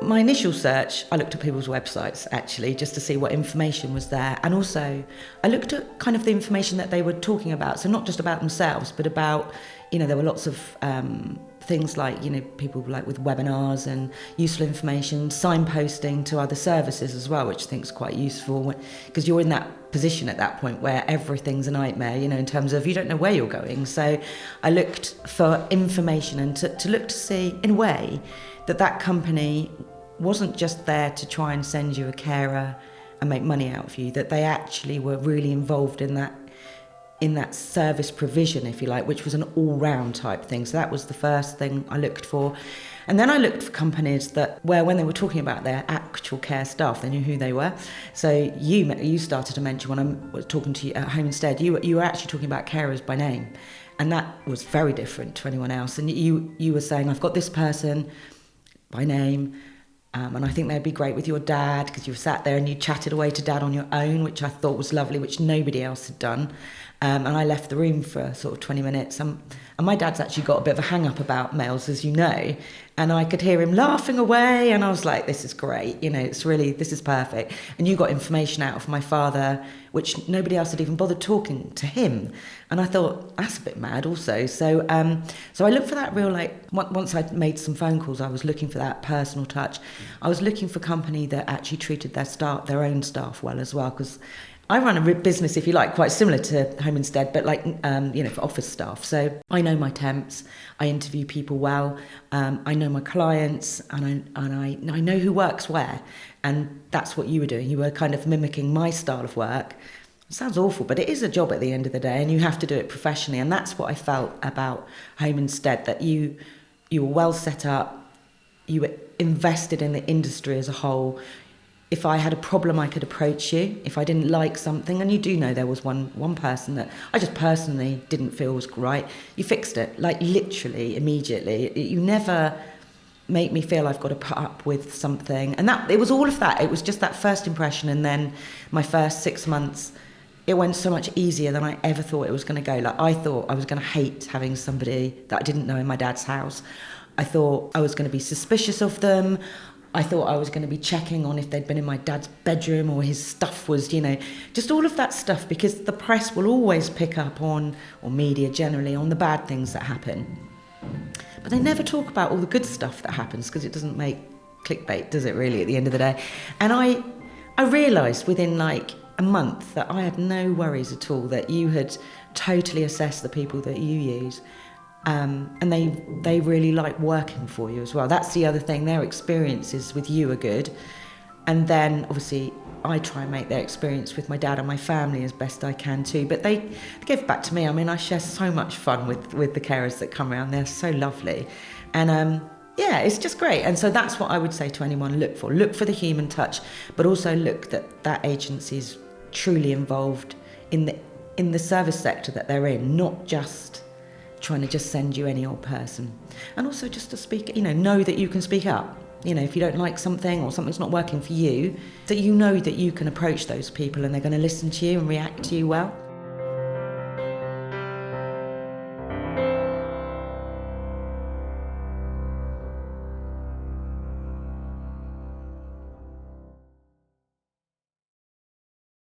My initial search, I looked at people's websites actually, just to see what information was there. And also I looked at kind of the information that they were talking about. So not just about themselves, but about, there were lots of things like, people like with webinars and useful information, signposting to other services as well, which I think is quite useful, because you're in that position at that point where everything's a nightmare, in terms of you don't know where you're going. So I looked for information and to look to see, in a way, that company wasn't just there to try and send you a carer and make money out of you, that they actually were really involved in that service provision, if you like, which was an all-round type thing. So that was the first thing I looked for. And then I looked for companies where when they were talking about their actual care staff, they knew who they were. So you started to mention when I was talking to you at Home Instead, you were actually talking about carers by name. And that was very different to anyone else. And you were saying, I've got this person by name, and I think they'd be great with your dad, because you sat there and you chatted away to dad on your own, which I thought was lovely, which nobody else had done. And I left the room for sort of 20 minutes. And my dad's actually got a bit of a hang-up about males, as you know. And I could hear him laughing away. And I was like, this is great. This is perfect. And you got information out of my father, which nobody else had even bothered talking to him. And I thought, that's a bit mad also. So I looked for that real, once I'd made some phone calls, I was looking for that personal touch. I was looking for a company that actually treated their own staff well as well, because I run a business, if you like, quite similar to Home Instead, but for office staff. So I know my temps, I interview people well, I know my clients, and I know who works where. And that's what you were doing. You were kind of mimicking my style of work. It sounds awful, but it is a job at the end of the day, and you have to do it professionally. And that's what I felt about Home Instead, that you were well set up, you were invested in the industry as a whole. If I had a problem, I could approach you. If I didn't like something, and you do know there was one person that I just personally didn't feel was right, you fixed it, literally, immediately. You never make me feel I've got to put up with something. And it was all of that. It was just that first impression. And then my first 6 months, it went so much easier than I ever thought it was going to go. I thought I was going to hate having somebody that I didn't know in my dad's house. I thought I was going to be suspicious of them. I thought I was going to be checking on if they'd been in my dad's bedroom or his stuff was, just all of that stuff, because the press will always pick up on, or media generally, on the bad things that happen. But they never talk about all the good stuff that happens, because it doesn't make clickbait, does it really, at the end of the day? And I realised within a month that I had no worries at all, that you had totally assessed the people that you use. And they really like working for you as well. That's the other thing. Their experiences with you are good. And then, obviously, I try and make their experience with my dad and my family as best I can too. But they give back to me. I mean, I share so much fun with the carers that come around. They're so lovely. And, it's just great. And so that's what I would say to anyone, look for. Look for the human touch, but also look that agency is truly involved in the service sector that they're in, not just trying to just send you any old person. And also just to speak, know that you can speak up. If you don't like something or something's not working for you, that you know that you can approach those people and they're going to listen to you and react to you well.